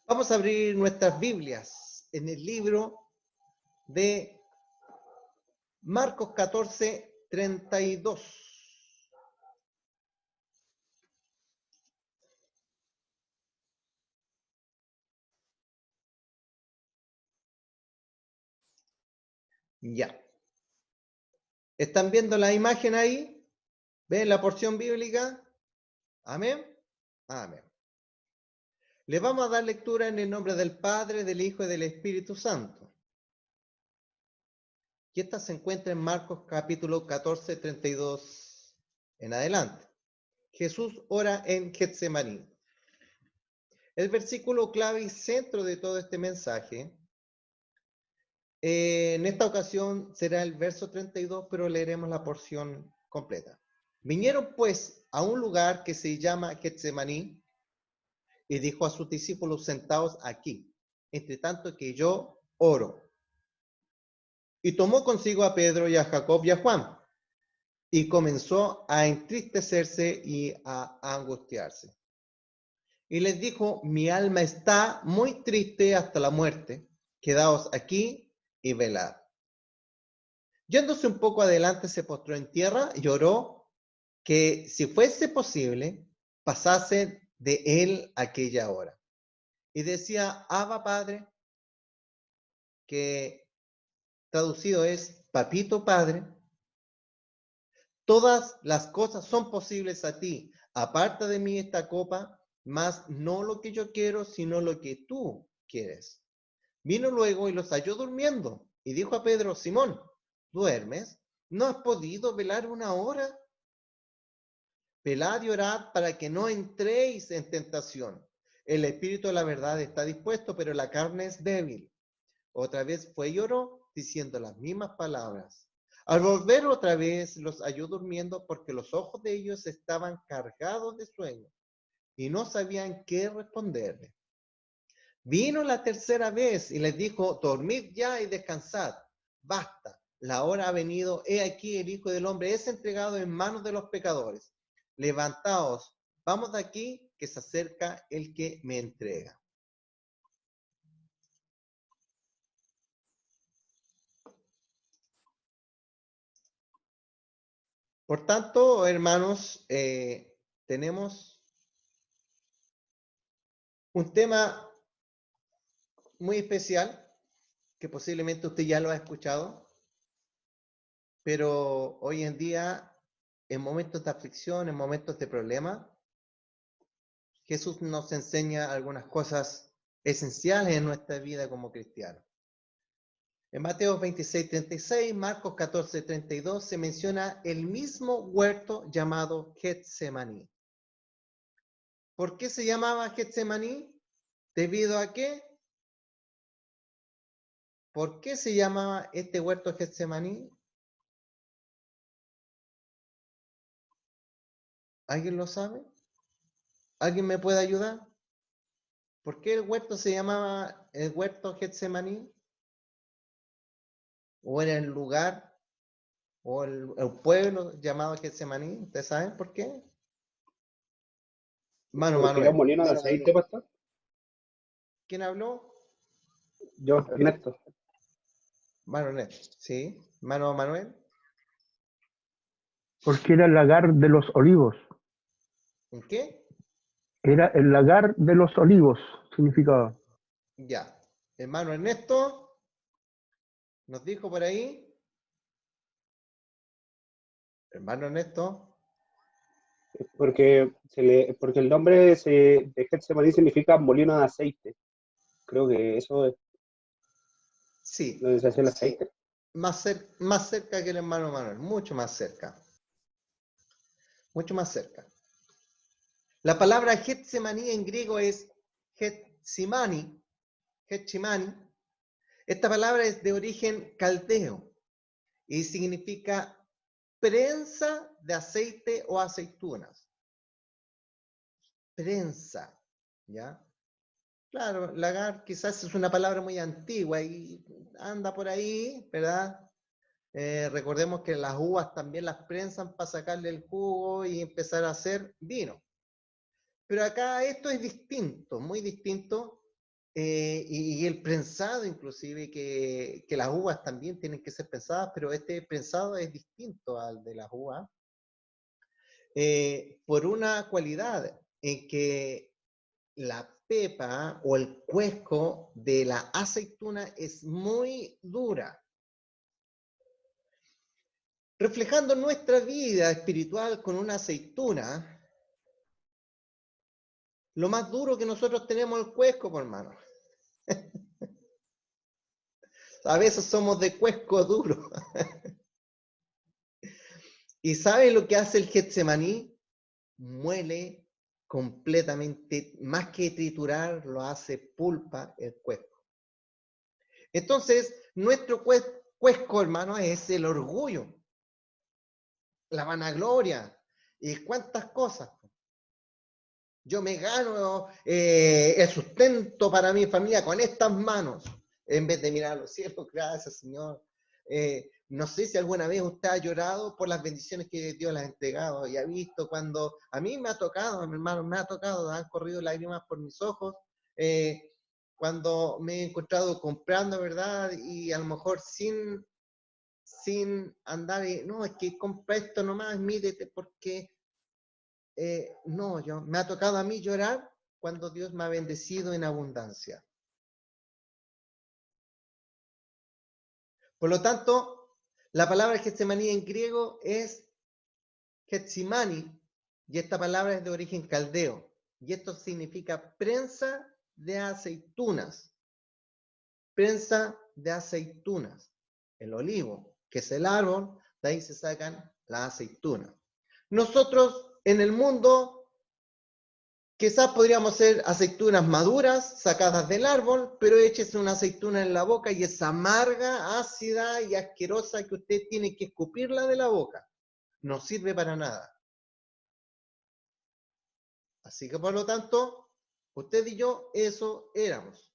Vamos a abrir nuestras Biblias en el libro de Marcos 14:32. Ya. ¿Están viendo la imagen ahí? ¿Ven la porción bíblica? Amén. Amén. Le vamos a dar lectura en el nombre del Padre, del Hijo y del Espíritu Santo. Y esta se encuentra en Marcos capítulo 14:32 en adelante. Jesús ora en Getsemaní. El versículo clave y centro de todo este mensaje, en esta ocasión será el verso 32, pero leeremos la porción completa. Vinieron pues a un lugar que se llama Getsemaní y dijo a sus discípulos: sentaos aquí, entre tanto que yo oro. Y tomó consigo a Pedro y a Jacob y a Juan, y comenzó a entristecerse y a angustiarse. Y les dijo: mi alma está muy triste hasta la muerte, quedaos aquí y velad. Yéndose un poco adelante, se postró en tierra y oró que, si fuese posible, pasase de él aquella hora. Y decía: Abba, Padre, que traducido es Papito Padre, todas las cosas son posibles a ti. Aparta de mí esta copa, mas no lo que yo quiero, sino lo que tú quieres. Vino luego y los halló durmiendo, y dijo a Pedro: Simón, ¿duermes? ¿No has podido velar una hora? Velad y orad para que no entréis en tentación. El espíritu de la verdad está dispuesto, pero la carne es débil. Otra vez fue y oró, diciendo las mismas palabras. Al volver otra vez, los halló durmiendo, porque los ojos de ellos estaban cargados de sueño y no sabían qué responderle. Vino la tercera vez y les dijo: dormid ya y descansad. Basta, la hora ha venido. He aquí, el Hijo del Hombre es entregado en manos de los pecadores. Levantaos, vamos de aquí, que se acerca el que me entrega. Por tanto, hermanos, tenemos un tema muy especial, que posiblemente usted ya lo ha escuchado, pero hoy en día, en momentos de aflicción, en momentos de problema, Jesús nos enseña algunas cosas esenciales en nuestra vida como cristianos. En Mateo 26:36, Marcos 14:32 se menciona el mismo huerto llamado Getsemaní. ¿Por qué se llamaba Getsemaní? ¿Debido a qué? ¿Por qué se llamaba este huerto Getsemaní? ¿Alguien lo sabe? ¿Alguien me puede ayudar? ¿Por qué el huerto se llamaba el huerto Getsemaní? ¿O era el lugar o el pueblo llamado Getsemaní? ¿Ustedes saben por qué? Mano Porque era un Manuel. molino de aceite, pastor. ¿Quién habló? Yo, Ernesto. Manuel. ¿Sí? Mano Manuel. Porque era el lagar de los olivos. ¿En qué? Era el lagar de los olivos, significaba. Ya. Hermano Ernesto nos dijo por ahí. Hermano Ernesto. Porque, porque el nombre de Getsemaní significa molino de aceite. Creo que eso es Sí. donde se hace el aceite. Más cerca que el hermano Manuel. Mucho más cerca. Mucho más cerca. La palabra Getsemaní en griego es Getsimani. Getsimani. Esta palabra es de origen caldeo y significa prensa de aceite o aceitunas. Prensa, ¿ya? Claro, lagar quizás es una palabra muy antigua y anda por ahí, ¿verdad? Recordemos que las uvas también las prensan para sacarle el jugo y empezar a hacer vino. Pero acá esto es distinto, muy distinto, y el prensado inclusive, que las uvas también tienen que ser prensadas, pero este prensado es distinto al de las uvas, por una cualidad en que la pepa o el cuesco de la aceituna es muy dura. Reflejando nuestra vida espiritual con una aceituna, lo más duro que nosotros tenemos es el cuesco, por hermano. A veces somos de cuesco duro. ¿Y sabe lo que hace el Getsemaní? Muele completamente, más que triturar, lo hace pulpa el cuesco. Entonces, nuestro cuesco, hermano, es el orgullo, la vanagloria y cuántas cosas. Yo me gano el sustento para mi familia con estas manos, en vez de mirar a los cielos. Gracias, Señor. No sé si alguna vez usted ha llorado por las bendiciones que Dios le ha entregado y ha visto cuando a mí me ha tocado, mi hermano, me ha tocado, han corrido lágrimas por mis ojos, cuando me he encontrado comprando, ¿verdad? Y a lo mejor sin andar, no, es que compra esto nomás, mírete, porque no, me ha tocado a mí llorar cuando Dios me ha bendecido en abundancia. Por lo tanto, la palabra Getsemaní en griego es Getsimani, y esta palabra es de origen caldeo, y esto significa prensa de aceitunas. Prensa de aceitunas. El olivo, que es el árbol, de ahí se sacan las aceitunas. Nosotros en el mundo quizás podríamos ser aceitunas maduras, sacadas del árbol, pero échese una aceituna en la boca y es amarga, ácida y asquerosa que usted tiene que escupirla de la boca. No sirve para nada. Así que por lo tanto, usted y yo, eso éramos.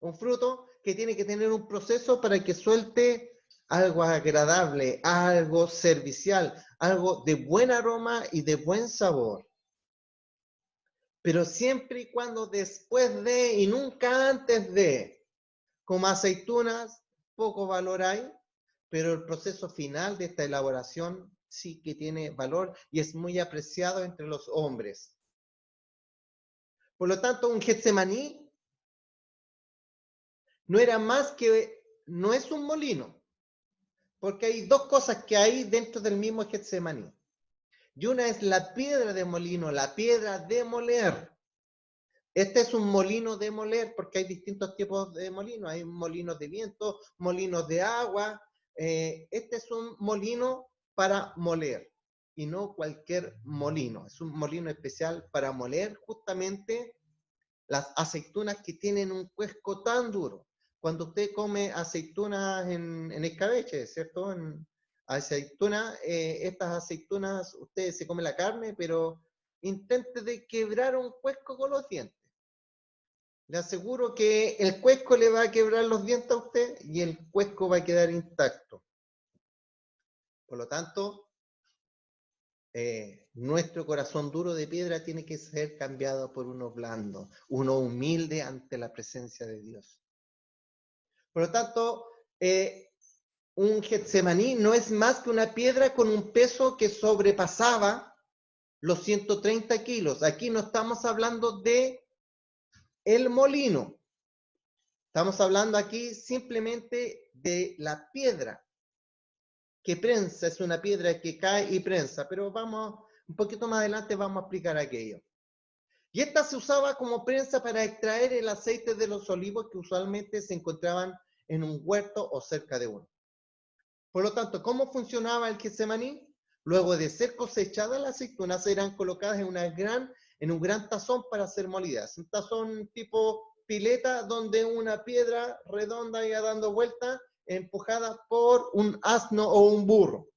Un fruto que tiene que tener un proceso para que suelte algo agradable, algo servicial, algo de buen aroma y de buen sabor. Pero siempre y cuando después de y nunca antes de, como aceitunas, poco valor hay, pero el proceso final de esta elaboración sí que tiene valor y es muy apreciado entre los hombres. Por lo tanto, un Getsemaní no era más que, no es un molino, porque hay dos cosas que hay dentro del mismo Getsemaní. Y una es la piedra de molino, la piedra de moler. Este es un molino de moler porque hay distintos tipos de molinos. Hay molinos de viento, molinos de agua. Este es un molino para moler y no cualquier molino. Es un molino especial para moler justamente las aceitunas que tienen un cuesco tan duro. Cuando usted come aceitunas en escabeche, ¿cierto? Estas aceitunas, usted se come la carne, pero intente de quebrar un cuesco con los dientes. Le aseguro que el cuesco le va a quebrar los dientes a usted y el cuesco va a quedar intacto. Por lo tanto, nuestro corazón duro de piedra tiene que ser cambiado por uno blando, uno humilde ante la presencia de Dios. Por lo tanto, un Getsemaní no es más que una piedra con un peso que sobrepasaba los 130 kilos. Aquí no estamos hablando de el molino. Estamos hablando aquí simplemente de la piedra que prensa, es una piedra que cae y prensa, pero vamos, un poquito más adelante vamos a explicar aquello. Y esta se usaba como prensa para extraer el aceite de los olivos que usualmente se encontraban en un huerto o cerca de uno. Por lo tanto, ¿cómo funcionaba el Getsemaní? Luego de ser cosechadas las aceitunas, eran colocadas en un gran tazón para ser molidas. Un tazón tipo pileta donde una piedra redonda iba dando vuelta, empujada por un asno o un burro.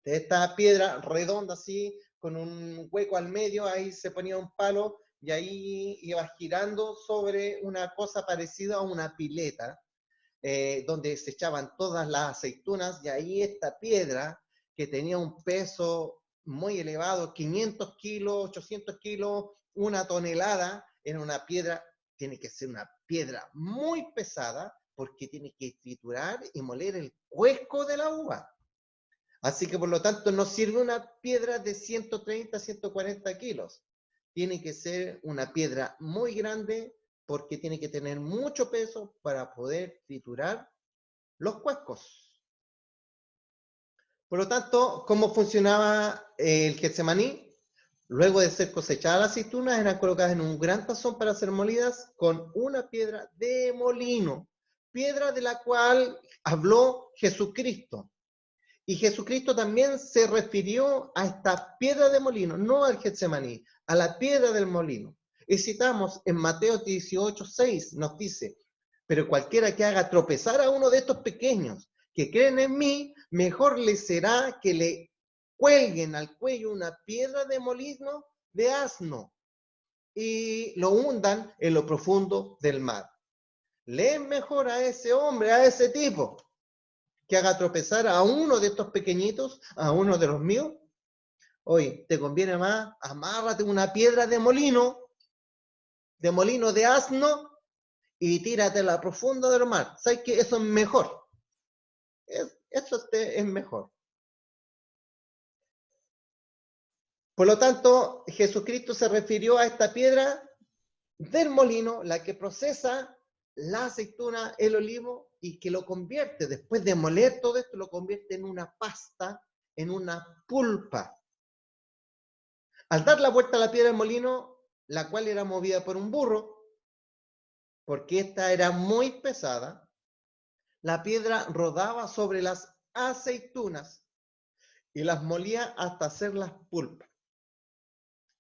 Esta piedra redonda así, con un hueco al medio, ahí se ponía un palo y ahí iba girando sobre una cosa parecida a una pileta, donde se echaban todas las aceitunas, y ahí esta piedra, que tenía un peso muy elevado, 500 kilos, 800 kilos, una tonelada, era una piedra tiene que ser una piedra muy pesada porque tiene que triturar y moler el cuesco de la uva. Así que por lo tanto no sirve una piedra de 130, 140 kilos. Tiene que ser una piedra muy grande porque tiene que tener mucho peso para poder triturar los cuescos. Por lo tanto, ¿cómo funcionaba el Getsemaní? Luego de ser cosechadas las aceitunas, eran colocadas en un gran tazón para ser molidas con una piedra de molino, piedra de la cual habló Jesucristo. Y Jesucristo también se refirió a esta piedra de molino, no al Getsemaní, a la piedra del molino. Y citamos en Mateo 18:6, nos dice, pero cualquiera que haga tropezar a uno de estos pequeños que creen en mí, mejor le será que le cuelguen al cuello una piedra de molino de asno y lo hundan en lo profundo del mar. Le es mejor a ese hombre, a ese tipo, que haga tropezar a uno de estos pequeñitos, a uno de los míos. Oye, te conviene más, amárrate una piedra de molino de asno, y tírate a la profunda del mar. ¿Sabes qué? Eso es mejor. Eso es mejor. Por lo tanto, Jesucristo se refirió a esta piedra del molino, la que procesa la aceituna, el olivo, y que lo convierte, después de moler todo esto, lo convierte en una pasta, en una pulpa. Al dar la vuelta a la piedra del molino, la cual era movida por un burro, porque esta era muy pesada, la piedra rodaba sobre las aceitunas y las molía hasta hacerlas pulpa.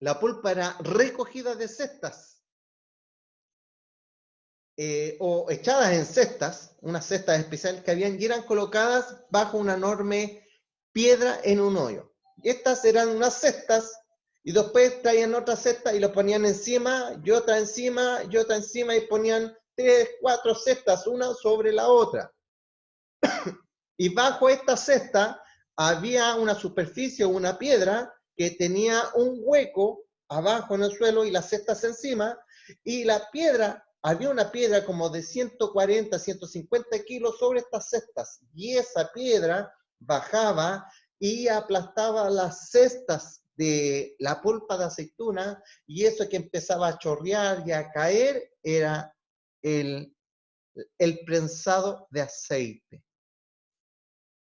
La pulpa era recogida de cestas o echadas en cestas, unas cestas especiales que habían y eran colocadas bajo una enorme piedra en un hoyo. Estas eran unas cestas y después traían otra cesta y lo ponían encima, y otra encima, y otra encima, y ponían 3, 4 cestas, una sobre la otra. Y bajo esta cesta había una superficie o una piedra que tenía un hueco abajo en el suelo y las cestas encima, y la piedra, había una piedra como de 140, 150 kilos sobre estas cestas, y esa piedra bajaba y aplastaba las cestas de la pulpa de aceituna, y eso que empezaba a chorrear y a caer era el prensado de aceite.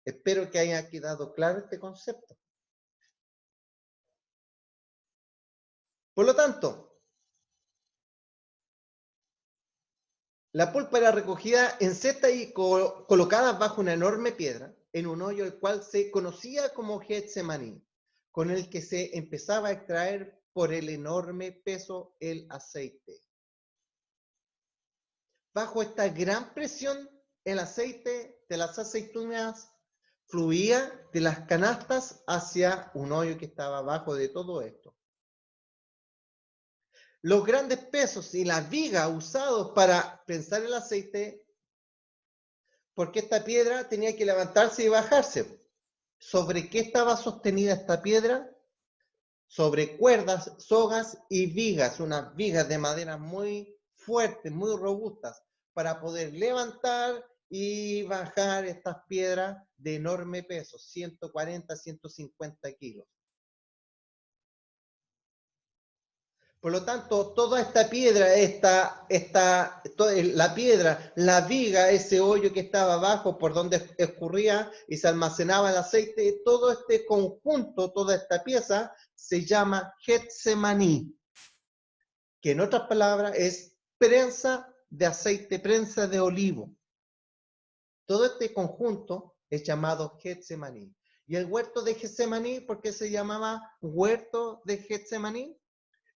Espero que haya quedado claro este concepto. Por lo tanto, la pulpa era recogida en cesta y colocada bajo una enorme piedra, en un hoyo el cual se conocía como Getsemaní, con el que se empezaba a extraer por el enorme peso el aceite. Bajo esta gran presión, el aceite de las aceitunas fluía de las canastas hacia un hoyo que estaba abajo de todo esto. Los grandes pesos y las vigas usados para prensar el aceite, porque esta piedra tenía que levantarse y bajarse. ¿Sobre qué estaba sostenida esta piedra? Sobre cuerdas, sogas y vigas, unas vigas de madera muy fuertes, muy robustas, para poder levantar y bajar estas piedras de enorme peso, 140, 150 kilos. Por lo tanto, toda esta piedra, la piedra, la viga, ese hoyo que estaba abajo por donde escurría y se almacenaba el aceite, todo este conjunto, toda esta pieza, se llama Getsemaní, que en otras palabras es prensa de aceite, prensa de olivo. Todo este conjunto es llamado Getsemaní. Y el huerto de Getsemaní, ¿por qué se llamaba huerto de Getsemaní?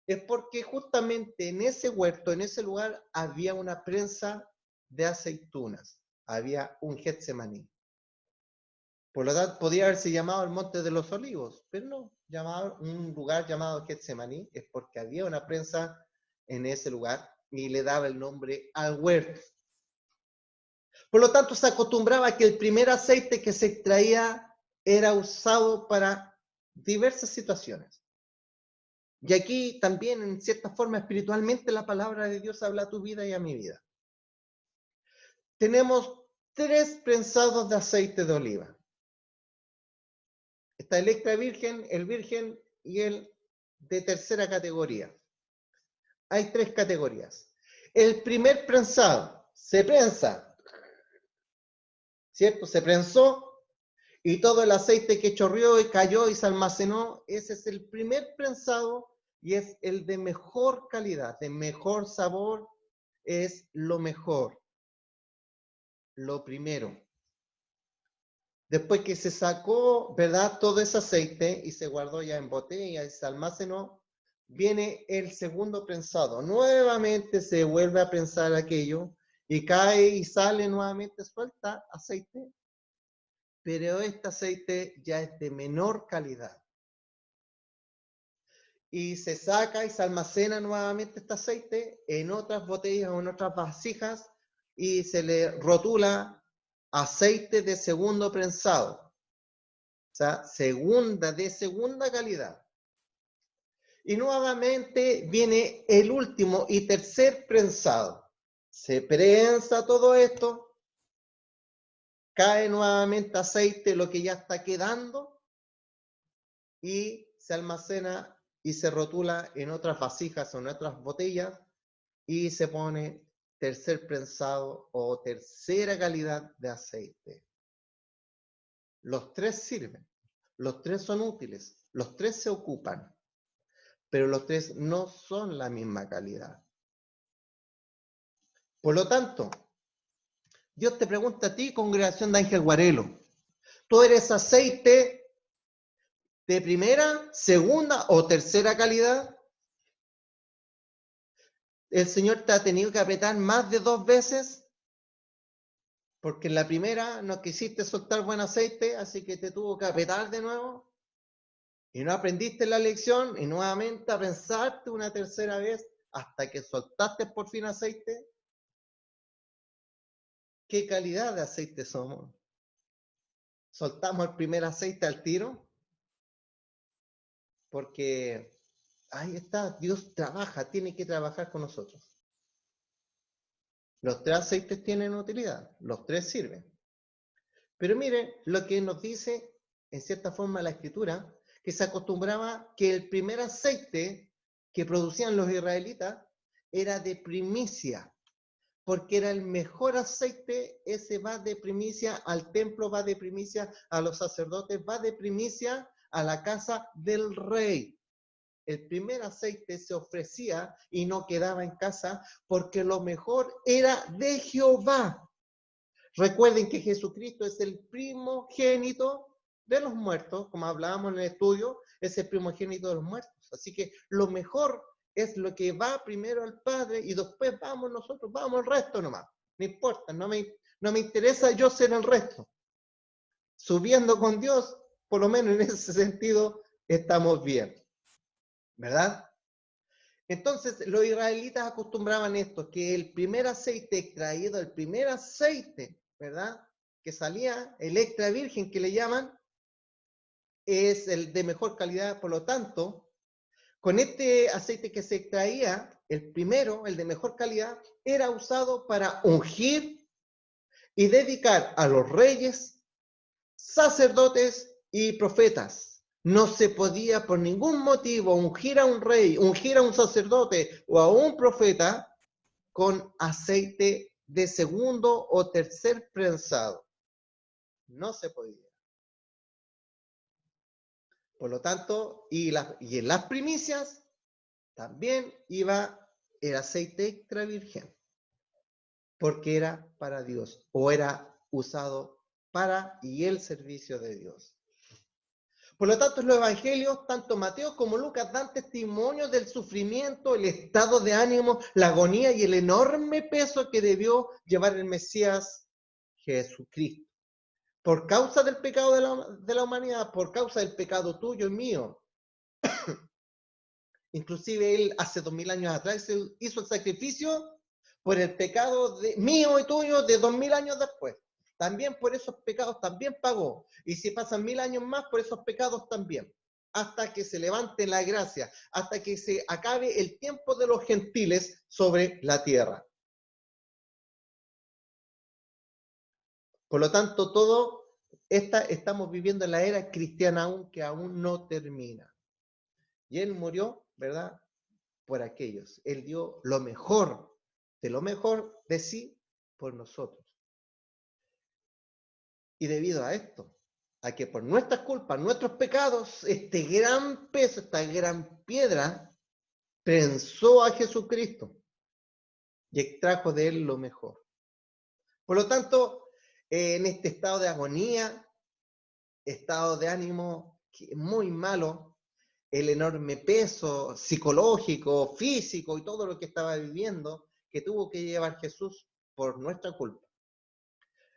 Es porque justamente en ese huerto, en ese lugar, había una prensa de aceitunas. Había un Getsemaní. Por lo tanto, podía haberse llamado el Monte de los Olivos, pero no, un lugar llamado Getsemaní es porque había una prensa en ese lugar y le daba el nombre al huerto. Por lo tanto, se acostumbraba que el primer aceite que se extraía era usado para diversas situaciones. Y aquí también, en cierta forma, espiritualmente, la palabra de Dios habla a tu vida y a mi vida. Tenemos 3 prensados de aceite de oliva. Está el extra virgen, el virgen y el de tercera categoría. Hay 3 categorías. El primer prensado se prensa, ¿cierto? Se prensó y todo el aceite que chorreó y cayó y se almacenó, ese es el primer prensado y es el de mejor calidad, de mejor sabor, es lo mejor, lo primero. Después que se sacó, ¿verdad?, todo ese aceite y se guardó ya en botella y se almacenó, viene el segundo prensado. Nuevamente se vuelve a prensar aquello y cae y sale nuevamente, suelta aceite, pero este aceite ya es de menor calidad. Y se saca y se almacena nuevamente este aceite en otras botellas o en otras vasijas y se le rotula aceite de segundo prensado. O sea, de segunda calidad. Y nuevamente viene el último y tercer prensado. Se prensa todo esto, cae nuevamente aceite, lo que ya está quedando, y se almacena y se rotula en otras vasijas o en otras botellas y se pone tercer prensado o tercera calidad de aceite. Los 3 sirven, los 3 son útiles, los 3 se ocupan, pero los 3 no son la misma calidad. Por lo tanto, Dios te pregunta a ti, congregación de Ángel Guarelo, ¿tú eres aceite de primera, segunda o tercera calidad? ¿El Señor te ha tenido que apretar más de 2 veces? Porque en la primera no quisiste soltar buen aceite, así que te tuvo que apretar de nuevo. Y no aprendiste la lección y nuevamente a pensarte una tercera vez hasta que soltaste por fin aceite. ¿Qué calidad de aceite somos? ¿Soltamos el primer aceite al tiro? Porque ahí está, Dios trabaja, tiene que trabajar con nosotros. Los 3 aceites tienen utilidad, los 3 sirven. Pero miren lo que nos dice, en cierta forma, la Escritura, que se acostumbraba que el primer aceite que producían los israelitas era de primicia, porque era el mejor aceite, ese va de primicia al templo, va de primicia a los sacerdotes, va de primicia a la casa del rey. El primer aceite se ofrecía y no quedaba en casa porque lo mejor era de Jehová. Recuerden que Jesucristo es el primogénito de los muertos, como hablábamos en el estudio, es el primogénito de los muertos. Así que lo mejor es lo que va primero al Padre y después vamos nosotros, vamos el resto nomás. No importa, no me interesa yo ser el resto. Subiendo con Dios, por lo menos en ese sentido, estamos bien. ¿Verdad? Entonces, los israelitas acostumbraban esto, que el primer aceite extraído, el primer aceite, ¿verdad?, que salía, el extra virgen que le llaman, es el de mejor calidad. Por lo tanto, con este aceite que se extraía, el primero, el de mejor calidad, era usado para ungir y dedicar a los reyes, sacerdotes y profetas. No se podía por ningún motivo ungir a un rey, ungir a un sacerdote o a un profeta con aceite de segundo o tercer prensado. No se podía. Por lo tanto, y en las primicias también iba el aceite extra virgen, porque era para Dios o era usado para y el servicio de Dios. Por lo tanto, los evangelios, tanto Mateo como Lucas, dan testimonio del sufrimiento, el estado de ánimo, la agonía y el enorme peso que debió llevar el Mesías Jesucristo. Por causa del pecado de la humanidad, por causa del pecado tuyo y mío. Inclusive él hace 2000 años atrás hizo el sacrificio por el pecado mío y tuyo de 2000 años después. También por esos pecados también pagó. Y si pasan 1000 años más, por esos pecados también. hasta que se levante la gracia, hasta que se acabe el tiempo de los gentiles sobre la tierra. Por lo tanto, estamos viviendo en la era cristiana que aún no termina. Y Él murió, ¿verdad?, por aquellos. Él dio lo mejor de sí por nosotros. Y debido a esto, a que por nuestras culpas, nuestros pecados, este gran peso, esta gran piedra, prensó a Jesucristo y extrajo de Él lo mejor. Por lo tanto, en este estado de agonía, estado de ánimo muy malo, el enorme peso psicológico, físico y todo lo que estaba viviendo, que tuvo que llevar Jesús por nuestra culpa,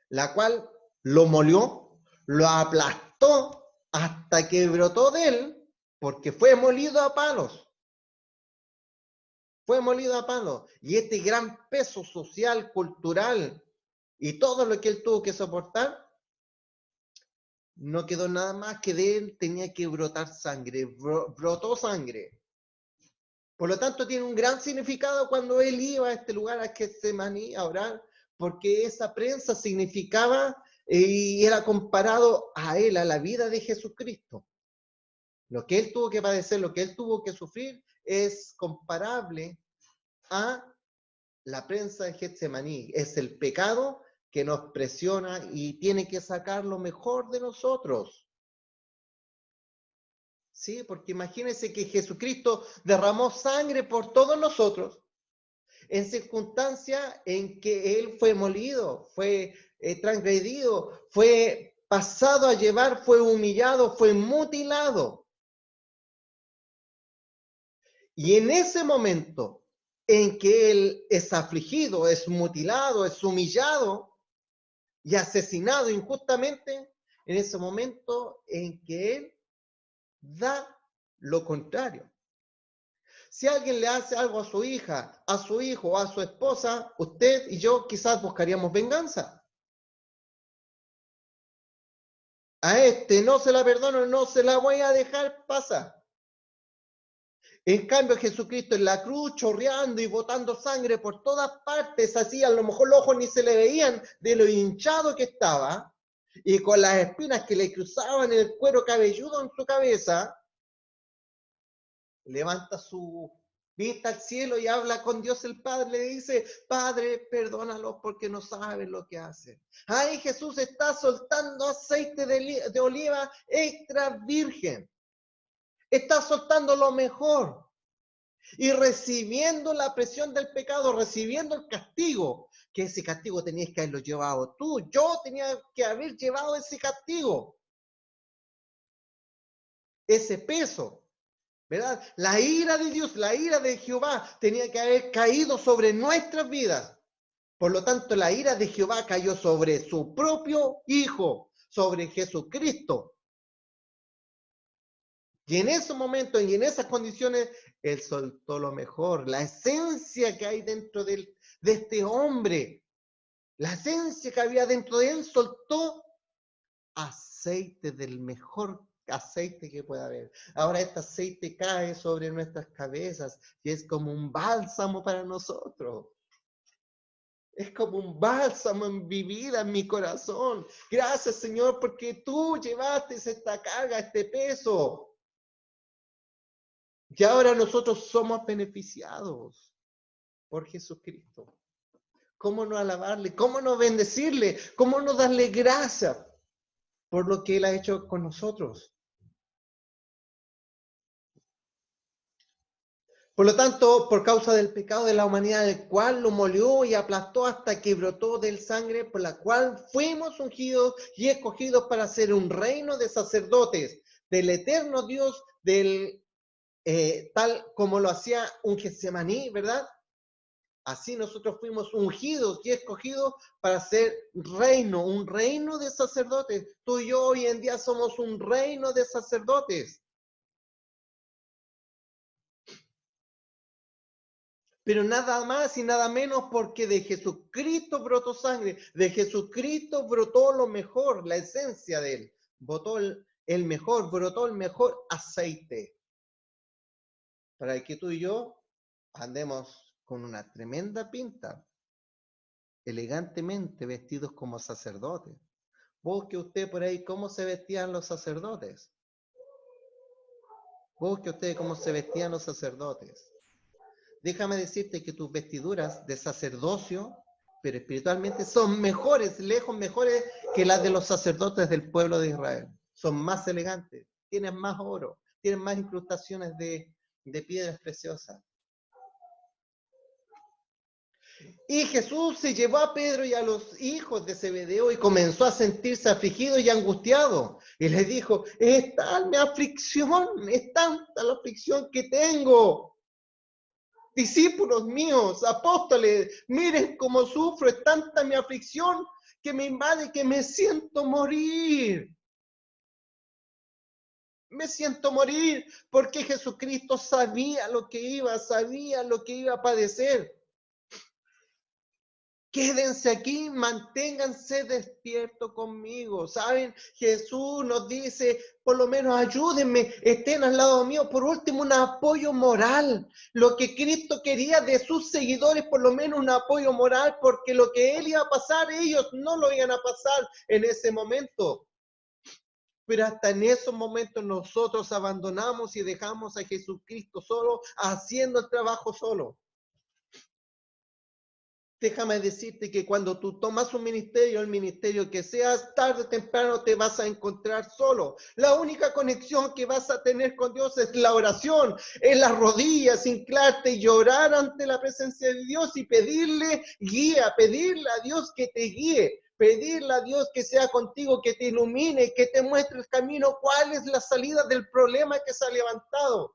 la cual lo molió, lo aplastó hasta que brotó de él, porque fue molido a palos. Fue molido a palos. Y este gran peso social, cultural y todo lo que él tuvo que soportar, no quedó nada más que de él, tenía que brotar sangre, brotó sangre. Por lo tanto, tiene un gran significado cuando él iba a este lugar, a Getsemaní, a orar, porque esa prensa significaba y era comparado a él, a la vida de Jesucristo. Lo que él tuvo que padecer, lo que él tuvo que sufrir, es comparable a la prensa de Getsemaní. Es el pecado que nos presiona y tiene que sacar lo mejor de nosotros. Sí, porque imagínense que Jesucristo derramó sangre por todos nosotros en circunstancias en que Él fue molido, fue transgredido, fue pasado a llevar, fue humillado, fue mutilado. Y en ese momento en que Él es afligido, es mutilado, es humillado y asesinado injustamente, en ese momento en que Él da lo contrario. Si alguien le hace algo a su hija, a su hijo, a su esposa, usted y yo quizás buscaríamos venganza. A este no se la perdono, no se la voy a dejar pasar. En cambio, Jesucristo en la cruz, chorreando y botando sangre por todas partes, así a lo mejor los ojos ni se le veían de lo hinchado que estaba, y con las espinas que le cruzaban el cuero cabelludo en su cabeza, levanta su vista al cielo y habla con Dios el Padre, le dice: Padre, perdónalos porque no saben lo que hacen. Ahí Jesús está soltando aceite de oliva extra virgen. Está soltando lo mejor y recibiendo la presión del pecado, recibiendo el castigo, que ese castigo tenías que haberlo llevado tú. Yo tenía que haber llevado ese castigo, ese peso, ¿verdad? La ira de Dios, la ira de Jehová tenía que haber caído sobre nuestras vidas. Por lo tanto, la ira de Jehová cayó sobre su propio Hijo, sobre Jesucristo. Y en esos momentos y en esas condiciones, Él soltó lo mejor, la esencia que hay dentro de este hombre, la esencia que había dentro de Él, soltó aceite del mejor aceite que pueda haber. Ahora este aceite cae sobre nuestras cabezas y es como un bálsamo para nosotros. Es como un bálsamo en mi vida, en mi corazón. Gracias, Señor, porque tú llevaste esta carga, este peso. Y ahora nosotros somos beneficiados por Jesucristo. ¿Cómo no alabarle? ¿Cómo no bendecirle? ¿Cómo no darle gracias por lo que Él ha hecho con nosotros? Por lo tanto, por causa del pecado de la humanidad, el cual lo molió y aplastó hasta que brotó del sangre, por la cual fuimos ungidos y escogidos para ser un reino de sacerdotes, del eterno Dios, tal como lo hacía un Getsemaní, ¿verdad? Así nosotros fuimos ungidos y escogidos para ser reino, un reino de sacerdotes. Tú y yo hoy en día somos un reino de sacerdotes. Pero nada más y nada menos porque de Jesucristo brotó sangre, de Jesucristo brotó lo mejor, la esencia de Él. Brotó el mejor, brotó el mejor aceite. Para que tú y yo andemos con una tremenda pinta, elegantemente vestidos como sacerdotes. Busque usted por ahí cómo se vestían los sacerdotes. Busque usted cómo se vestían los sacerdotes. Déjame decirte que tus vestiduras de sacerdocio, pero espiritualmente, son mejores, lejos mejores que las de los sacerdotes del pueblo de Israel. Son más elegantes, tienen más oro, tienen más incrustaciones de piedras preciosas. Y Jesús se llevó a Pedro y a los hijos de Zebedeo y comenzó a sentirse afligido y angustiado. Y les dijo, es tal mi aflicción, es tanta la aflicción que tengo. Discípulos míos, apóstoles, miren cómo sufro, es tanta mi aflicción que me invade, que me siento morir. Me siento morir porque Jesucristo sabía lo que iba a padecer. Quédense aquí, manténganse despiertos conmigo. ¿Saben? Jesús nos dice, por lo menos ayúdenme, estén al lado mío. Por último, un apoyo moral. Lo que Cristo quería de sus seguidores, por lo menos un apoyo moral, porque lo que Él iba a pasar, ellos no lo iban a pasar en ese momento. Pero hasta en esos momentos nosotros abandonamos y dejamos a Jesucristo solo, haciendo el trabajo solo. Déjame decirte que cuando tú tomas un ministerio, el ministerio que seas, tarde o temprano te vas a encontrar solo. La única conexión que vas a tener con Dios es la oración, en las rodillas, hincarte y llorar ante la presencia de Dios y pedirle guía, pedirle a Dios que te guíe, pedirle a Dios que sea contigo, que te ilumine, que te muestre el camino, cuál es la salida del problema que se ha levantado.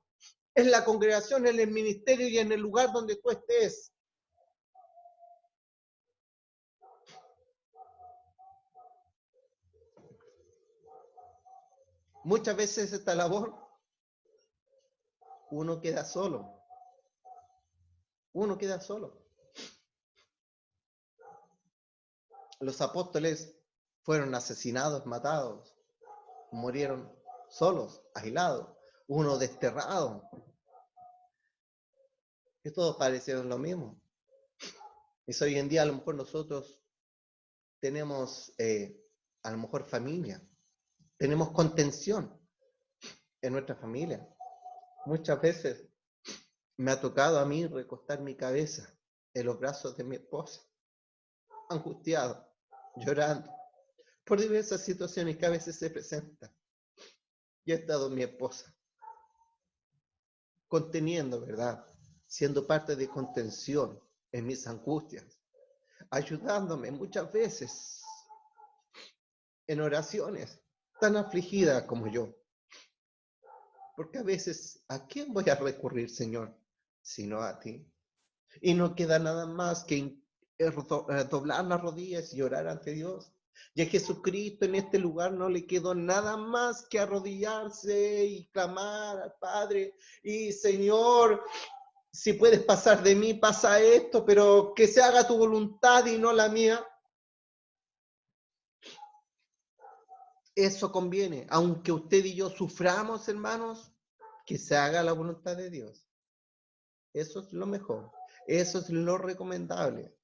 En la congregación, en el ministerio y en el lugar donde tú estés. Muchas veces esta labor, uno queda solo. Uno queda solo. Los apóstoles fueron asesinados, matados, murieron solos, aislados, uno desterrado. Que todos parecieron lo mismo. Y hoy en día a lo mejor nosotros tenemos a lo mejor familia, tenemos contención en nuestra familia. Muchas veces me ha tocado a mí recostar mi cabeza en los brazos de mi esposa, angustiado, llorando, por diversas situaciones que a veces se presentan. Y ha estado mi esposa, conteniendo, ¿verdad? Siendo parte de contención en mis angustias, ayudándome muchas veces en oraciones, tan afligida como yo. Porque a veces, ¿a quién voy a recurrir, Señor? Sino a ti. Y no queda nada más que doblar las rodillas y orar ante Dios. Y a Jesucristo en este lugar no le quedó nada más que arrodillarse y clamar al Padre. Y Señor, si puedes pasar de mí, pasa esto, pero que se haga tu voluntad y no la mía. Eso conviene, aunque usted y yo suframos, hermanos, que se haga la voluntad de Dios. Eso es lo mejor, eso es lo recomendable.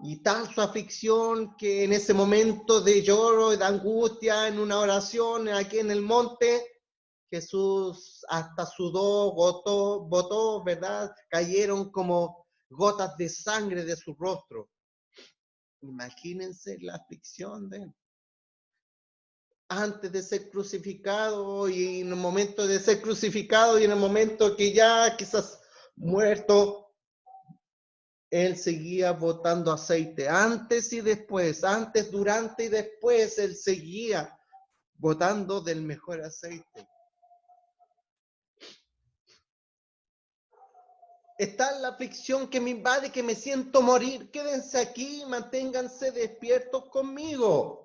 Y tal su aflicción que en ese momento de lloro y de angustia, en una oración aquí en el monte, Jesús hasta sudó, botó, ¿verdad? Cayeron como gotas de sangre de su rostro. Imagínense la aflicción de él. Antes de ser crucificado y en el momento de ser crucificado y en el momento que ya quizás muerto, él seguía botando aceite. Antes y después, antes, durante y después, él seguía botando del mejor aceite. Está en la aflicción que me invade, que me siento morir. Quédense aquí, manténganse despiertos conmigo.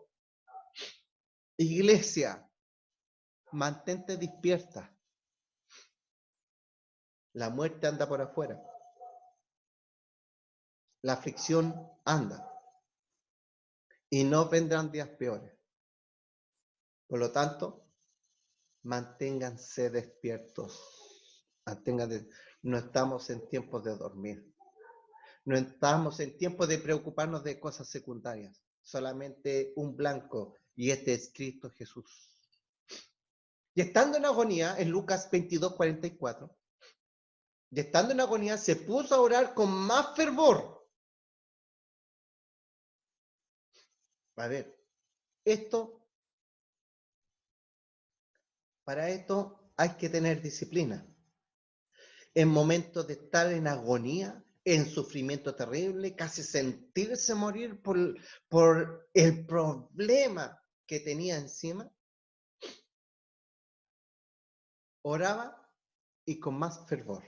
Iglesia, mantente despierta. La muerte anda por afuera. La aflicción anda. Y no vendrán días peores. Por lo tanto, manténganse despiertos. No estamos en tiempos de dormir. No estamos en tiempos de preocuparnos de cosas secundarias. Solamente un blanco, y este es Cristo Jesús. Y estando en agonía, en Lucas 22:44, y estando en agonía, se puso a orar con más fervor. A ver, para esto hay que tener disciplina. En momentos de estar en agonía, en sufrimiento terrible, casi sentirse morir por el problema que tenía encima, oraba y con más fervor.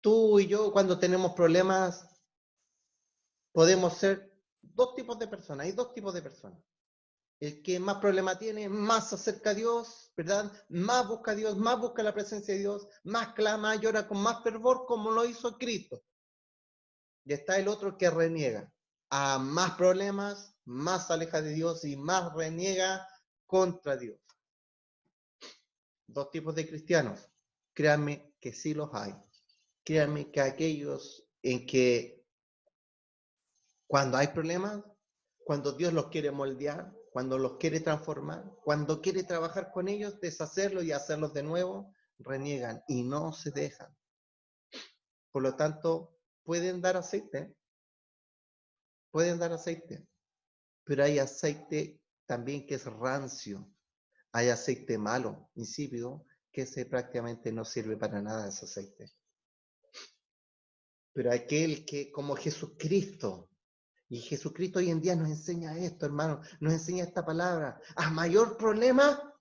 Tú y yo, cuando tenemos problemas, podemos ser dos tipos de personas. Hay dos tipos de personas. El que más problema tiene, más se acerca a Dios, ¿verdad? Más busca a Dios, más busca la presencia de Dios, más clama, llora con más fervor, como lo hizo Cristo. Y está el otro que reniega. A más problemas, más se aleja de Dios y más reniega contra Dios. Dos tipos de cristianos. Créanme que sí los hay. Créanme que aquellos en que cuando hay problemas, cuando Dios los quiere moldear, cuando los quiere transformar, cuando quiere trabajar con ellos, deshacerlos y hacerlos de nuevo, reniegan y no se dejan. Por lo tanto, pueden dar aceite, pero hay aceite también que es rancio, hay aceite malo, insípido, que ese prácticamente no sirve para nada ese aceite. Pero aquel que, como Jesucristo, y Jesucristo hoy en día nos enseña esto, hermano, nos enseña esta palabra. A mayor problema,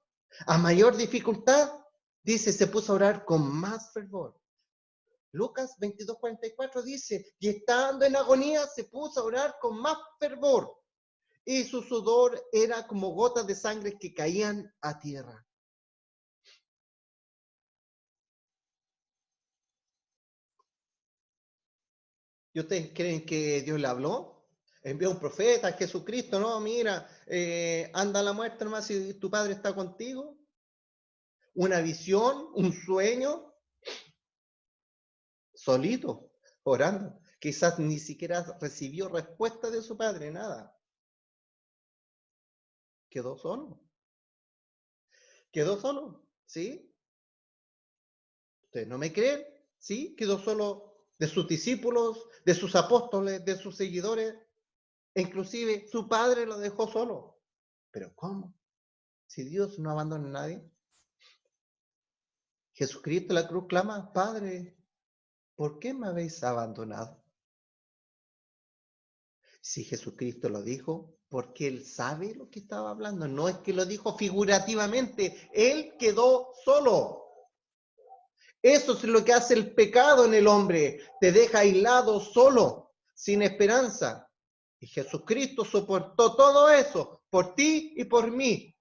a mayor dificultad, dice, se puso a orar con más fervor. Lucas 22:44 dice, y estando en agonía, se puso a orar con más fervor. Y su sudor era como gotas de sangre que caían a tierra. ¿Y ustedes creen que Dios le habló? Envió un profeta, Jesucristo, no, mira, anda a la muerte nomás si tu padre está contigo. Una visión, un sueño, solito, orando. Quizás ni siquiera recibió respuesta de su padre, nada. Quedó solo. Quedó solo, ¿sí? ¿Ustedes no me creen? ¿Sí? Quedó solo de sus discípulos, de sus apóstoles, de sus seguidores. E inclusive su padre lo dejó solo. ¿Pero cómo? Si Dios no abandona a nadie. Jesucristo en la cruz clama, Padre, ¿por qué me habéis abandonado? Si Jesucristo lo dijo, porque Él sabe lo que estaba hablando. No es que lo dijo figurativamente, Él quedó solo. Eso es lo que hace el pecado en el hombre. Te deja aislado, solo, sin esperanza. Y Jesucristo soportó todo eso por ti y por mí.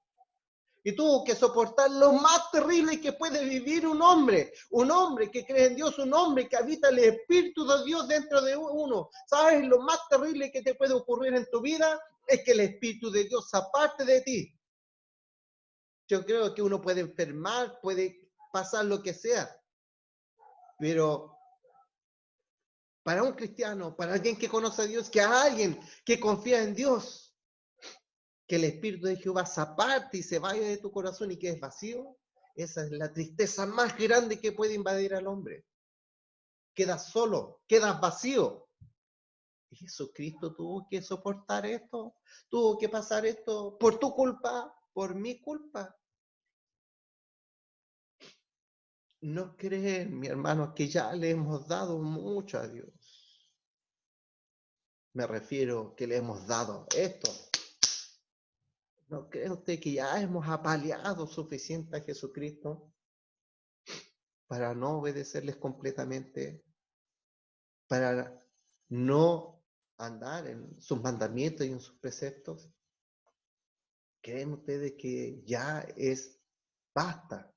Y tuvo que soportar lo más terrible que puede vivir un hombre que cree en Dios, un hombre que habita el Espíritu de Dios dentro de uno. ¿Sabes? Lo más terrible que te puede ocurrir en tu vida es que el Espíritu de Dios se aparte de ti. Yo creo que uno puede enfermar, puede pasar lo que sea, pero para un cristiano, para alguien que conoce a Dios, que a alguien que confía en Dios, que el Espíritu de Jehová se aparte y se vaya de tu corazón y quedes vacío, esa es la tristeza más grande que puede invadir al hombre. Quedas solo, quedas vacío. Y Jesucristo tuvo que soportar esto, tuvo que pasar esto por tu culpa, por mi culpa. No creen, mi hermano, que ya le hemos dado mucho a Dios. Me refiero que le hemos dado esto. ¿No cree usted que ya hemos apaleado suficiente a Jesucristo para no obedecerles completamente, para no andar en sus mandamientos y en sus preceptos? ¿Creen ustedes que ya es basta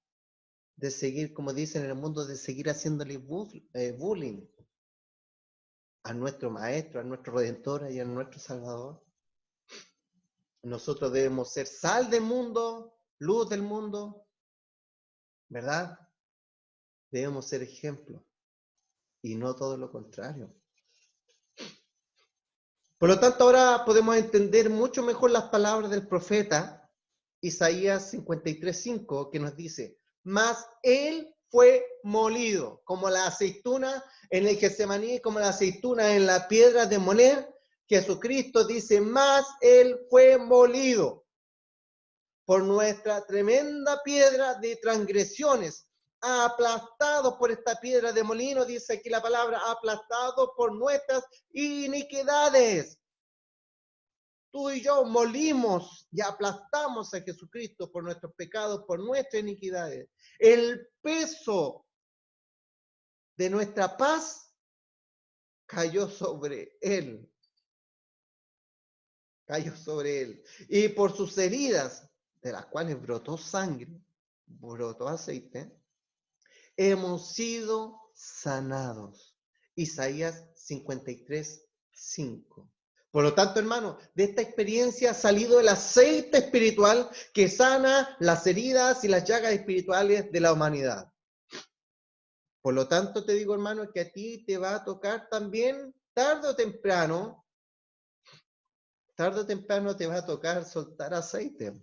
de seguir, como dicen en el mundo, de seguir haciéndole bullying a nuestro Maestro, a nuestro Redentor y a nuestro Salvador? Nosotros debemos ser sal del mundo, luz del mundo, ¿verdad? Debemos ser ejemplos y no todo lo contrario. Por lo tanto, ahora podemos entender mucho mejor las palabras del profeta Isaías 53:5, que nos dice: mas él fue molido, como la aceituna en el Getsemaní, como la aceituna en la piedra de moler. Jesucristo dice: mas él fue molido por nuestra tremenda piedra de transgresiones, aplastado por esta piedra de molino, dice aquí la palabra, aplastado por nuestras iniquidades. Tú y yo molimos y aplastamos a Jesucristo por nuestros pecados, por nuestras iniquidades. El peso de nuestra paz cayó sobre él. Cayó sobre él. Y por sus heridas, de las cuales brotó sangre, brotó aceite, hemos sido sanados. Isaías 53:5. Por lo tanto, hermano, de esta experiencia ha salido el aceite espiritual que sana las heridas y las llagas espirituales de la humanidad. Por lo tanto, te digo, hermano, que a ti te va a tocar también, tarde o temprano te va a tocar soltar aceite.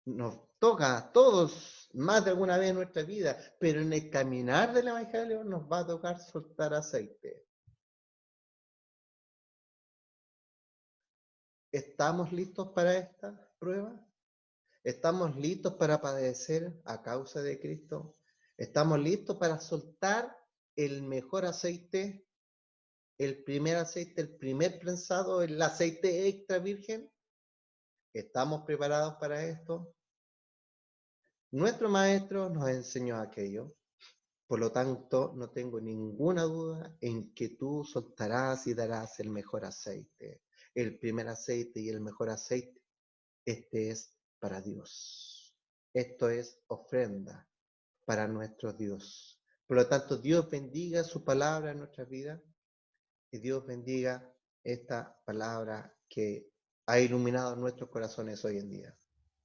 Nos toca a todos más de alguna vez en nuestra vida, pero en el caminar del Evangelio nos va a tocar soltar aceite. ¿Estamos listos para esta prueba? ¿Estamos listos para padecer a causa de Cristo? ¿Estamos listos para soltar el mejor aceite, el primer prensado, el aceite extra virgen? ¿Estamos preparados para esto? Nuestro maestro nos enseñó aquello. Por lo tanto, no tengo ninguna duda en que tú soltarás y darás el mejor aceite, el primer aceite y el mejor aceite. Este es para Dios. Esto es ofrenda para nuestro Dios. Por lo tanto, Dios bendiga su palabra en nuestras vidas y Dios bendiga esta palabra que ha iluminado nuestros corazones hoy en día.